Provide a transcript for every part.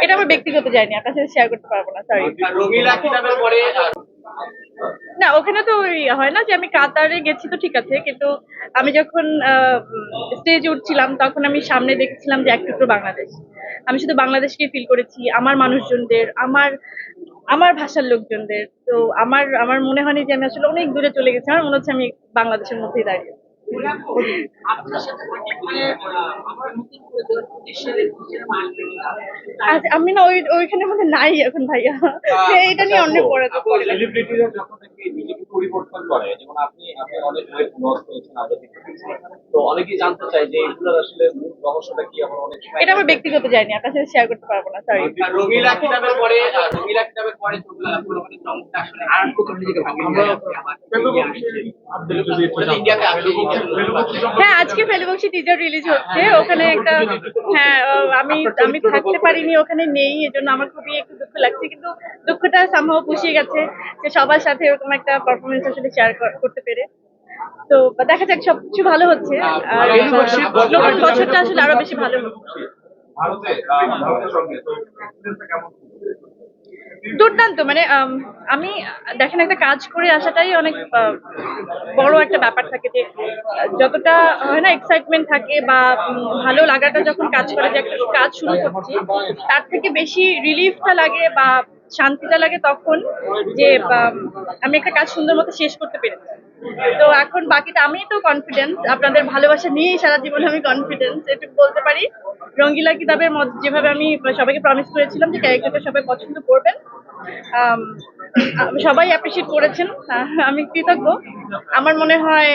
এটা আমার ব্যক্তিগত জার্নি, আপনার সাথে শেয়ার করতে পারবো না, সরি। রঙিলা কিতাবের পরে না, ওখানে তো ওই হয় না যে আমি কাতারে গেছি তো ঠিক আছে, কিন্তু আমি যখন স্টেজে উঠছিলাম তখন আমি সামনে দেখছিলাম যে এক টুকরো বাংলাদেশ। আমি শুধু বাংলাদেশকে ফিল করেছি, আমার মানুষজনদের, আমার আমার ভাষার লোকজনদের। তো আমার আমার মনে হয়নি যে আমি আসলে অনেক দূরে চলে গেছি, আমার মনে হচ্ছে আমি বাংলাদেশের মধ্যেই দাঁড়িয়ে। আচ্ছা, আমি না ওইখানের মধ্যে নাই এখন ভাইয়া। এটা নিয়ে অনেক পরে তো পরে। সেলিব্রিটিরা যখন নাকি নিজেকে পরিবর্তন করে, যেমন আপনি আপনি অনেক ওয়েট লস করেছেন আগে থেকে, তো অনেকেই জানতে চায় যে এগুলোর আসলে মূল রহস্যটা কি। আমার অনেক এটা আমার ব্যক্তিগত জার্নি, আপনার সাথে শেয়ার করতে পারবো না, সরি। রঙিলা কিতাবের পরে রঙিলা কিতাবের পরে পুরোপুরি চমকটা আসলে আর কোথাও নিজেকে ইন্ডিয়াতে আসলে হ্যাঁ, আজকে ফেলুবক্সি টিজার রিলিজ হচ্ছে, ওখানে একটা হ্যাঁ আমি আমি থাকতে পারিনি, ওখানে নেই, এজন্য আমার খুবই একটু দুঃখ লাগছে, কিন্তু দুঃখটা সামহাও পুষিয়ে গেছে যে সবার সাথে এরকম একটা পারফরমেন্স আসলে শেয়ার করতে পেরে। তো দেখা যাক, সবকিছু ভালো হচ্ছে আর নতুন বছরটা আসলে আরো বেশি ভালো হচ্ছে। দুর্দান্ত, মানে আমি দেখেন একটা কাজ করে আসাটাই অনেক বড় একটা ব্যাপার থাকে, যে যতটা হয় না এক্সাইটমেন্ট থাকে বা ভালো লাগাটা যখন কাজ করে যে একটা কাজ শুরু করছি, তার থেকে বেশি রিলিফটা লাগে বা শান্তিটা লাগে তখন যে আমি একটা কাজ সুন্দর মতো শেষ করতে পেরেছি। তো এখন বাকিটা আমি তো কনফিডেন্স, আপনাদের ভালোবাসা নিয়েই সারা জীবন আমি কনফিডেন্স, এটুকু বলতে পারি। রঙ্গিলা কিতাবের যেভাবে আমি সবাইকে প্রমিস করেছিলাম যে ক্যারেক্টারটা সবাই পছন্দ করবেন, সবাই অ্যাপ্রিসিয়েট করেছেন, আমি কৃতজ্ঞ। আমার মনে হয়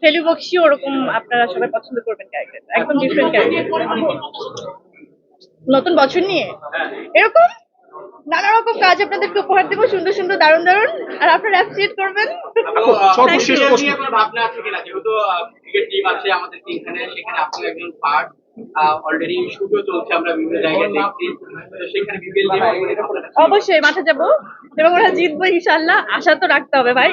ফেলু বক্সিও ওরকম আপনারা সবাই পছন্দ করবেন ক্যারেক্টার, একদম ডিফারেন্ট ক্যারেক্টার। নতুন বছর নিয়ে এরকম নানা রকম কাজ আপনাদেরকে উপহার দেবো, সুন্দর সুন্দর দারুণ দারুণ, আর আপনারা অ্যাপ্রিসিয়েট করবেন। সর্বশেষ নিয়ে কোনো ভাবনা আছে কিনা, যেহেতু ক্রিকেট টিম আছে আমাদের এখানে, সেখানে আপনি একজন পার্ট, অলরেডি শুটও চলছে, আমরা বিভিন্ন জায়গায় দেখছি, তো সেখানে বিপিএল টিম অবশ্যই মাঠে যাব এবং ওরা জিতবো ইনশাআল্লাহ, আশা তো রাখতে হবে ভাই।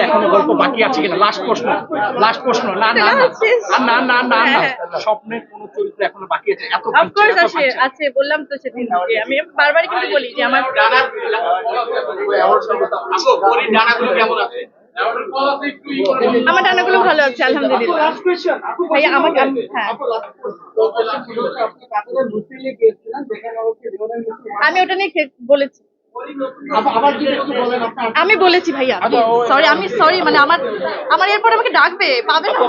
এখনো গল্প বাকি আছে কিনা? লাস্ট প্রশ্ন। না না না না না না, স্বপ্নের কোন চরিত্র এখনো বাকি আছে? এত অফকোর্স আছে, বললাম তো সেদিন যে আমি বারবার কিন্তু বলি যে আমার ডানাগুলো কেমন আছে? আমার ডানাগুলো ভালো আছে আলহামদুলিল্লাহ ভাইয়া। আমাকে হ্যাঁ, আমি ওটা নিয়ে বলেছি, আমি বলেছি ভাইয়া, সরি, আমি সরি, মানে আমার এরপর আমাকে ডাকবে, পাবে না।